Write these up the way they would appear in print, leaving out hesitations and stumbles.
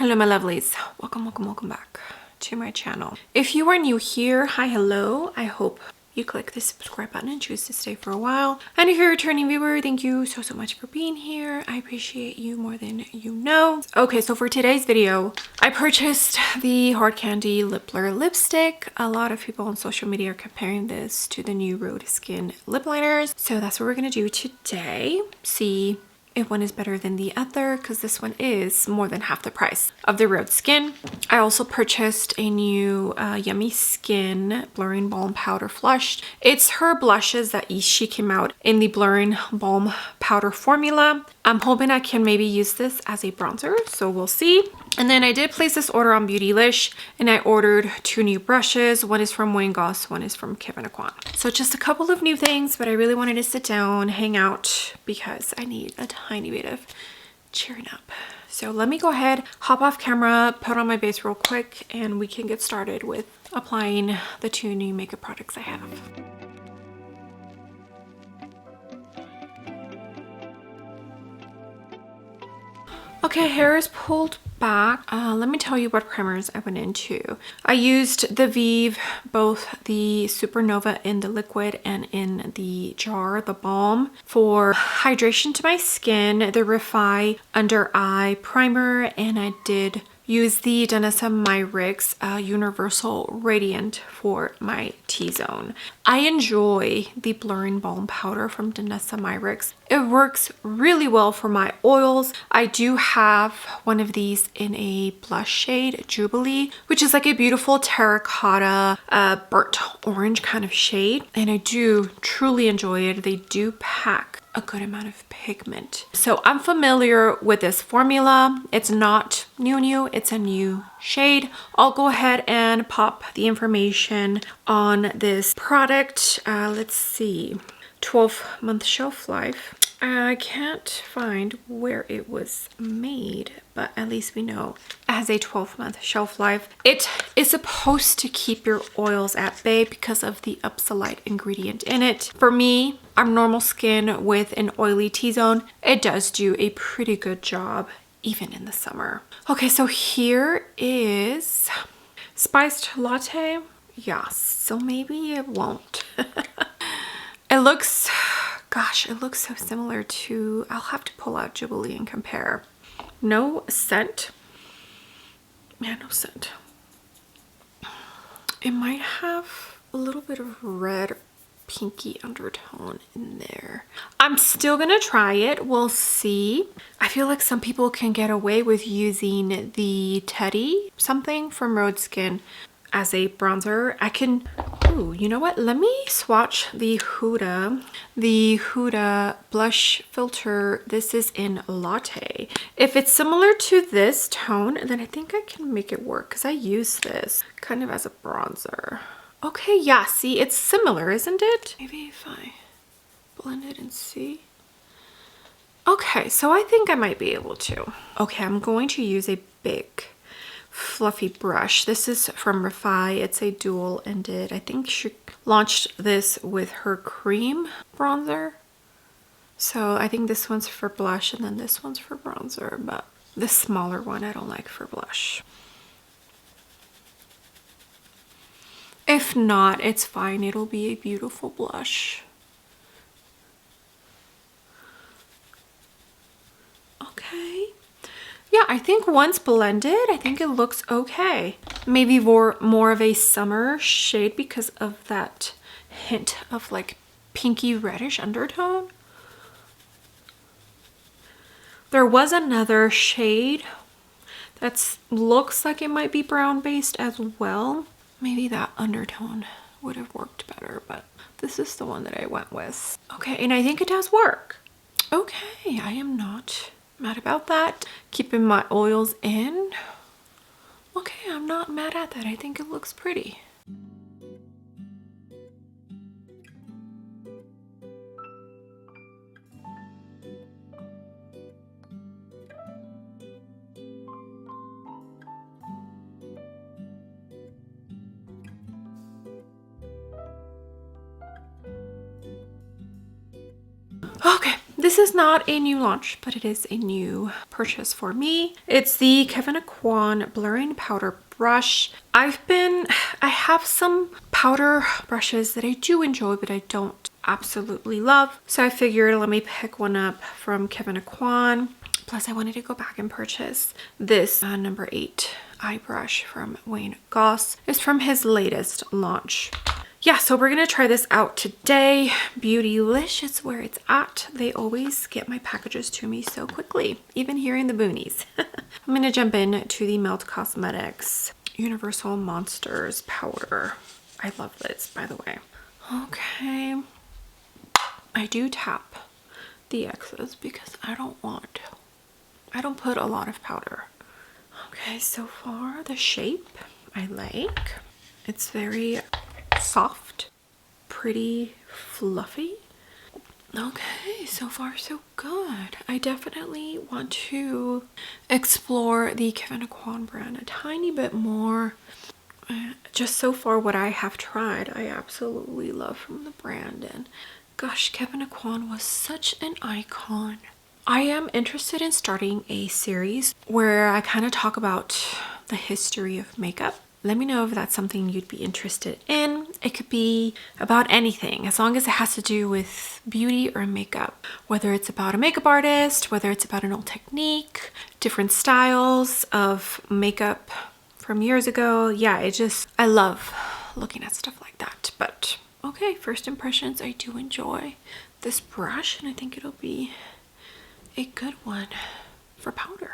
Hello my lovelies, welcome back to my channel. If you are new here, hi, hello. I hope you click the subscribe button and choose to stay for a while. And if you're a returning viewer, thank you so much for being here. I appreciate you more than you know. Okay, so for today's video, I purchased the Hard Candy Lip Blur lipstick. A lot of people on social media are comparing this to the new Rhode Skin lip liners. So that's what we're gonna do today. See if one is better than the other, because this one is more than half the price of the Rhode Skin. I also purchased a new Yummy Skin Blurring Balm Powder Flush. It's her blushes that she came out in the Blurring Balm Powder formula. I'm hoping I can maybe use this as a bronzer, so we'll see. And then I did place this order on Beautylish, and I ordered 2 new brushes. One is from Wayne Goss, one is from Kevyn Aucoin. So just a couple of new things, but I really wanted to sit down, hang out, because I need a tiny bit of cheering up. So let me go ahead, hop off camera, put on my base real quick, and we can get started with applying the 2 new makeup products I have. Okay, hair is pulled back. Let me tell you what primers I went into. I used the Vive, both the Supernova in the liquid and in the jar, the balm, for hydration to my skin, the Refi Under Eye Primer, and I did use the Danessa Myricks Universal Radiant for my T-zone. I enjoy the Blurring Balm Powder from Danessa Myricks. It works really well for my oils. I do have one of these in a blush shade, Jubilee, which is like a beautiful terracotta, burnt orange kind of shade. And I do truly enjoy it. They do pack a good amount of pigment. So I'm familiar with this formula. It's not new, it's a new shade. I'll go ahead and pop the information on this product. Let's see, 12-month shelf life. I can't find where it was made, but at least we know it has a 12-month shelf life. It is supposed to keep your oils at bay because of the Upsolite ingredient in it. For me, I'm normal skin with an oily T-zone. It does do a pretty good job even in the summer. Okay, so here is Spice Latte. Yeah, so maybe it won't. It looks, gosh, it looks so similar to, I'll have to pull out Jubilee and compare. No scent. Yeah, no scent. It might have a little bit of red, pinky undertone in there. I'm still gonna try it. We'll see. I feel like some people can get away with using the Teddy something from Rhode Skin as a bronzer. I can, ooh, you know what? Let me swatch the Huda blush filter. This is in Latte. If it's similar to this tone, then I think I can make it work because I use this kind of as a bronzer. Okay, yeah, see, it's similar, isn't it? Maybe if I blend it and see. Okay, so I think I might be able to. Okay, I'm going to use a big fluffy brush. This is from Refi. It's a dual-ended. I think she launched this with her cream bronzer. So I think this one's for blush and then this one's for bronzer, but the smaller one I don't like for blush. If not, it's fine. It'll be a beautiful blush. Okay. Yeah, I think once blended, I think it looks okay. Maybe more of a summer shade because of that hint of like pinky reddish undertone. There was another shade that looks like it might be brown based as well. Maybe that undertone would have worked better, but this is the one that I went with. Okay, and I think it does work. Okay, I am not mad about that. Keeping my oils in. Okay, I'm not mad at that. I think it looks pretty. Okay, this is not a new launch, but it is a new purchase for me. It's the Kevyn Aucoin Blurring Powder Brush. I have some powder brushes that I do enjoy, but I don't absolutely love. So I figured let me pick one up from Kevyn Aucoin. Plus I wanted to go back and purchase this number 8 eye brush from Wayne Goss. It's from his latest launch. Yeah, so we're gonna try this out today. Beautylicious where it's at. They always get my packages to me so quickly, even here in the boonies. I'm gonna jump in to the Melt Cosmetics Universal Monsters powder. I love this, by the way. Okay, I do tap the excess because I don't put a lot of powder. Okay, so far the shape I like. It's very soft, pretty fluffy. Okay, so far so good. I definitely want to explore the Kevyn Aucoin brand a tiny bit more. Just so far what I have tried, I absolutely love from the brand. And gosh, Kevyn Aucoin was such an icon. I am interested in starting a series where I kind of talk about the history of makeup. Let me know if that's something you'd be interested in. It could be about anything, as long as it has to do with beauty or makeup. Whether it's about a makeup artist, whether it's about an old technique, different styles of makeup from years ago. Yeah, I love looking at stuff like that. But okay, first impressions, I do enjoy this brush, and I think it'll be a good one for powder.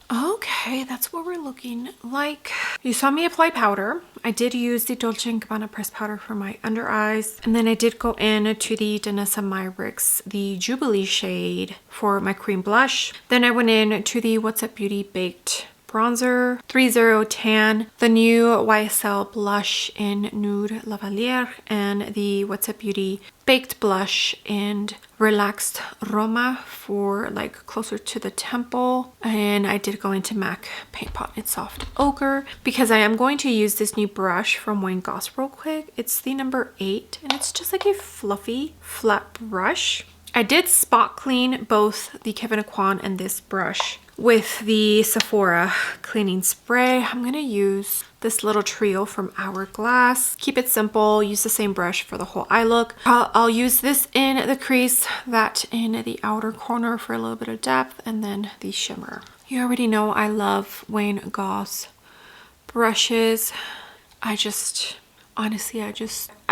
Okay, that's what we're looking like. You saw me apply powder. I did use the Dolce & Gabbana pressed powder for my under eyes. And then I did go in to the Danessa Myricks, the Jubilee shade for my cream blush. Then I went in to the What's Up Beauty Baked Bronzer 30 Tan, the new YSL blush in Nude Lavalier, and the What's Up Beauty Baked Blush in Relaxed Roma for like closer to the temple. And I did go into MAC Paint Pot in Soft Ochre because I am going to use this new brush from Wayne Goss real quick. It's the number 8 and it's just like a fluffy flat brush. I did spot clean both the Kevyn Aucoin and this brush with the Sephora cleaning spray. I'm gonna use this little trio from Hourglass. Keep it simple, use the same brush for the whole eye look. I'll use this in the crease, that in the outer corner for a little bit of depth, and then the shimmer. You already know I love Wayne Goss brushes. Honestly, I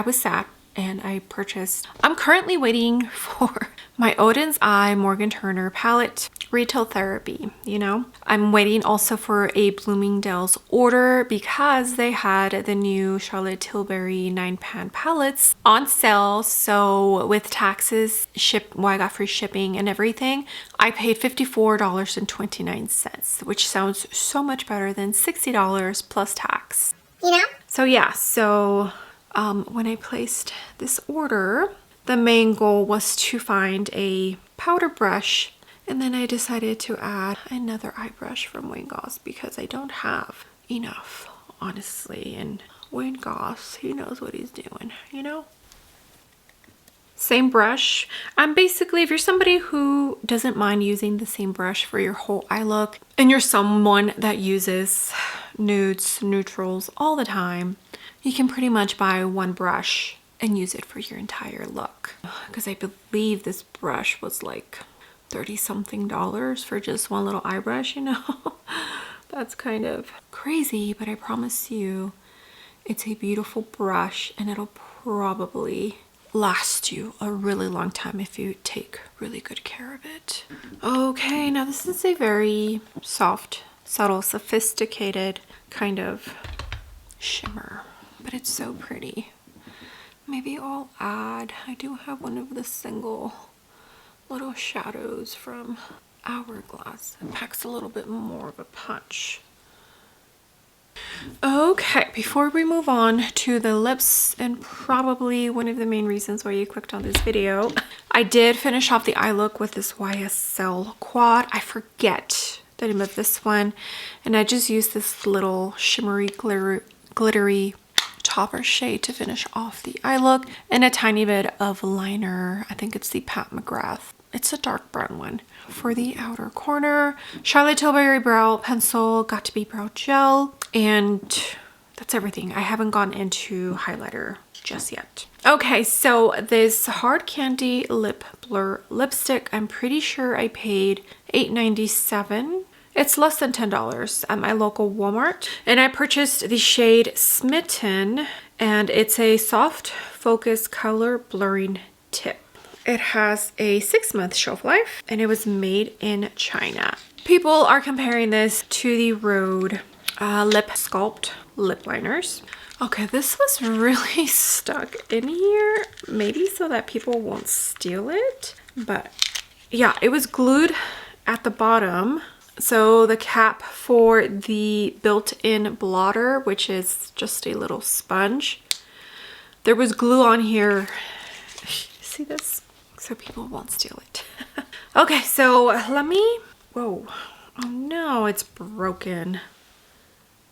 was sad and I purchased. I'm currently waiting for my Odin's Eye Morgan Turner palette retail therapy. You know, I'm waiting also for a Bloomingdale's order because they had the new Charlotte Tilbury 9-pan palettes on sale. So with taxes, I got free shipping and everything, I paid $54.29, which sounds so much better than $60 plus tax. You know? So yeah, when I placed this order, the main goal was to find a powder brush, and then I decided to add another eye brush from Wayne Goss because I don't have enough, honestly. And Wayne Goss, he knows what he's doing, you know? Same brush. Basically, if you're somebody who doesn't mind using the same brush for your whole eye look, and you're someone that uses nudes, neutrals all the time, you can pretty much buy one brush and use it for your entire look. Because I believe this brush was like $30-something for just one little eye brush, you know? That's kind of crazy, but I promise you it's a beautiful brush and it'll probably last you a really long time if you take really good care of it. Okay, now this is a very soft, subtle, sophisticated kind of shimmer, but it's so pretty. Maybe I'll add, I do have one of the single little shadows from Hourglass. It packs a little bit more of a punch. Okay, before we move on to the lips, and probably one of the main reasons why you clicked on this video, I did finish off the eye look with this YSL quad. I forget the name of this one, and I just used this little shimmery glittery topper shade to finish off the eye look, and a tiny bit of liner. I think it's the Pat McGrath It's a dark brown one. For the outer corner, Charlotte Tilbury brow pencil, got to be brow gel, and that's everything. I haven't gone into highlighter just yet. Okay, so this Hard Candy Lip Blur lipstick, I'm pretty sure I paid $8.97. It's less than $10 at my local Walmart. And I purchased the shade Smitten, and it's a soft focus color blurring tip. It has a 6-month shelf life, and it was made in China. People are comparing this to the Rhode Lip Sculpt lip liners. Okay, this was really stuck in here, maybe so that people won't steal it. But yeah, it was glued at the bottom. So the cap for the built-in blotter, which is just a little sponge, there was glue on here. See this? So people won't steal it. Okay, so let me, whoa, oh no, it's broken.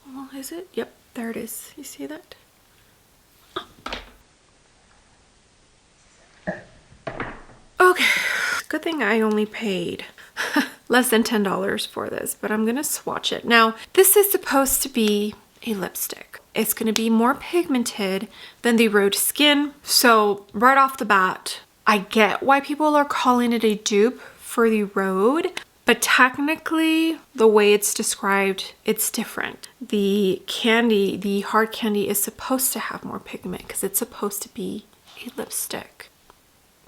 Well, is it? Yep, there it is. You see that? Okay, good thing I only paid less than $10 for this, but I'm gonna swatch it. Now, this is supposed to be a lipstick. It's gonna be more pigmented than the Rhode Skin. So right off the bat, I get why people are calling it a dupe for the Rhode, but technically the way it's described, it's different. The candy, the hard candy, is supposed to have more pigment because it's supposed to be a lipstick.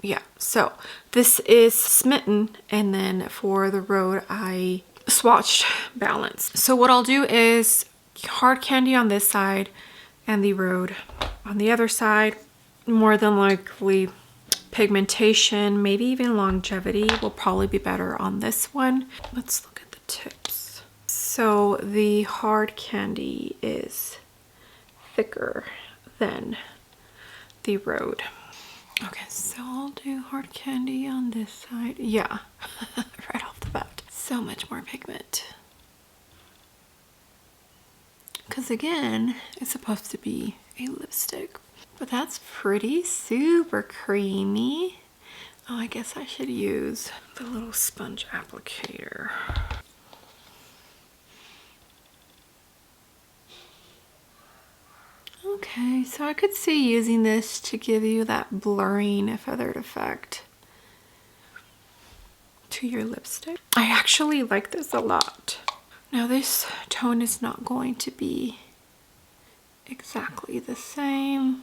Yeah, so this is Smitten, and then for the Rhode, I swatched Balance. So what I'll do is hard candy on this side and the Rhode on the other side. More than likely, pigmentation, maybe even longevity will probably be better on this one. Let's look at the tips. So the hard candy is thicker than the Rhode. Okay, so I'll do hard candy on this side. Yeah, right off the bat. So much more pigment. Because again, it's supposed to be a lipstick. But that's pretty super creamy. Oh, I guess I should use the little sponge applicator. Okay, so I could see using this to give you that blurring feathered effect to your lipstick. I actually like this a lot. Now this tone is not going to be exactly the same.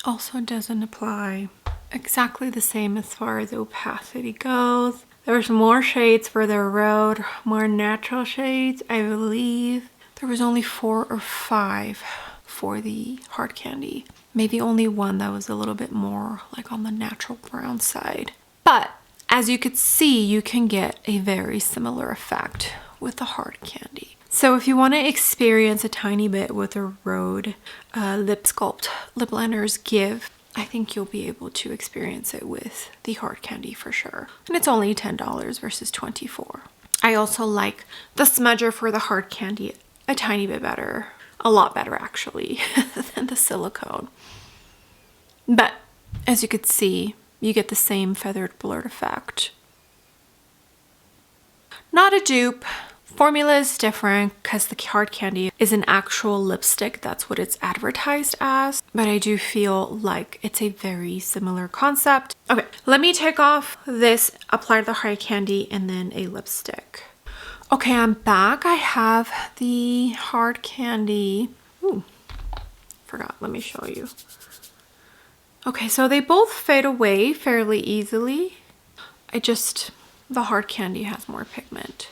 Also doesn't apply exactly the same as far as opacity goes. There's more shades for the Rhode, more natural shades, I believe. There was only 4 or 5 for the hard candy. Maybe only one that was a little bit more like on the natural brown side. But as you could see, you can get a very similar effect with the hard candy. So if you want to experience a tiny bit with the Rhode Lip Sculpt lip liners give, I think you'll be able to experience it with the hard candy for sure. And it's only $10 versus $24. I also like the smudger for the hard candy a tiny bit better. A lot better actually than the silicone. But as you could see, you get the same feathered blurred effect. Not a dupe. Formula is different because the hard candy is an actual lipstick. That's what it's advertised as. But I do feel like it's a very similar concept. Okay, let me take off this, apply the hard candy, and then a lipstick. Okay, I'm back. I have the hard candy. Ooh, forgot. Let me show you. Okay, so they both fade away fairly easily. The hard candy has more pigment.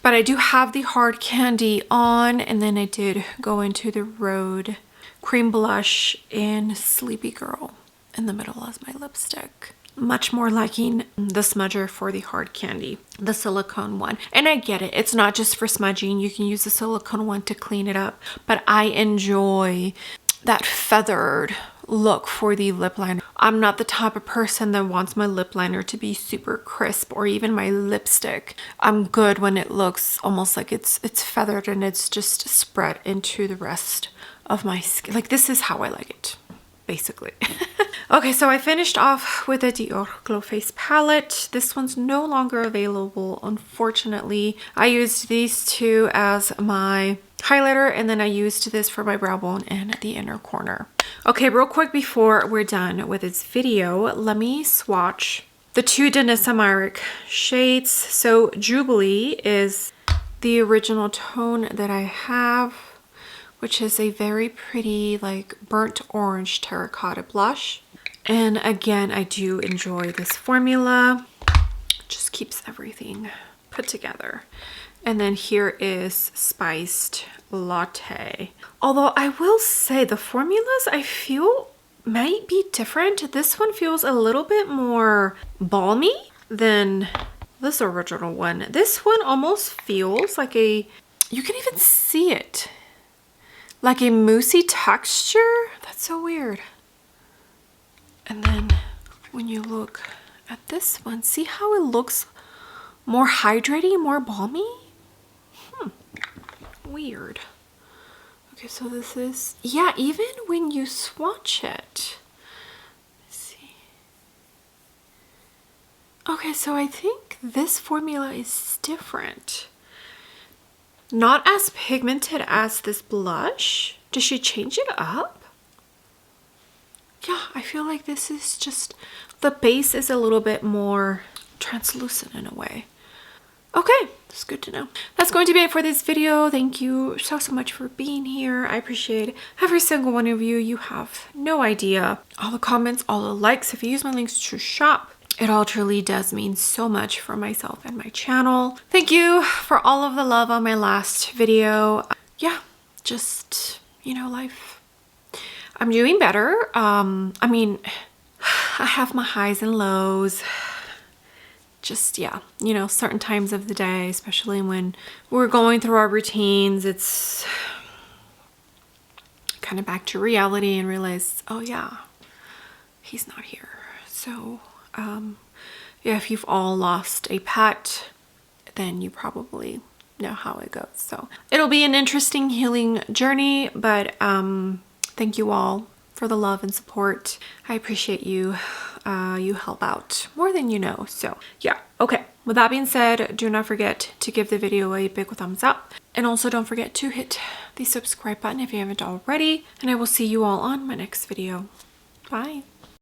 But I do have the hard candy on, and then I did go into the Rhode cream blush in Sleepy Girl in the middle as my lipstick. Much more liking the smudger for the hard candy, the silicone one. And I get it, it's not just for smudging. You can use the silicone one to clean it up, but I enjoy that feathered look for the lip liner. I'm not the type of person that wants my lip liner to be super crisp, or even my lipstick. I'm good when it looks almost like it's feathered and it's just spread into the rest of my skin. Like, this is how I like it, basically. Okay, so I finished off with the Dior Glow Face palette. This one's no longer available, unfortunately. I used these two as my highlighter, and then I used this for my brow bone and the inner corner. Okay, real quick before we're done with this video, let me swatch the two Danessa Myricks shades. So Jubilee is the original tone that I have, which is a very pretty, like, burnt orange terracotta blush. And again, I do enjoy this formula. Just keeps everything put together. And then here is Spice Latte. Although I will say the formulas I feel might be different. This one feels a little bit more balmy than this original one. This one almost feels like a, you can even see it, like a moussey texture. That's so weird. And then when you look at this one, see how it looks more hydrating, more balmy? Weird. Okay, so this is, yeah, even when you swatch it. Let's see. Okay, so I think this formula is different. Not as pigmented as this blush. Did she change it up? Yeah, I feel like this is just, the base is a little bit more translucent in a way. Okay, that's good to know. That's going to be it for this video. Thank you so much for being here. I appreciate every single one of you. You have no idea. All the comments, all the likes. If you use my links to shop, it all truly does mean so much for myself and my channel. Thank you for all of the love on my last video. Yeah, just, you know, life. I'm doing better. I mean, I have my highs and lows. Just, yeah, you know, certain times of the day, especially when we're going through our routines, it's kind of back to reality and realize, oh yeah, he's not here. So, yeah, if you've all lost a pet, then you probably know how it goes. So it'll be an interesting healing journey, but thank you all for the love and support. I appreciate you. You help out more than you know. So yeah, okay. With that being said, do not forget to give the video a big thumbs up. And also don't forget to hit the subscribe button if you haven't already. And I will see you all on my next video. Bye.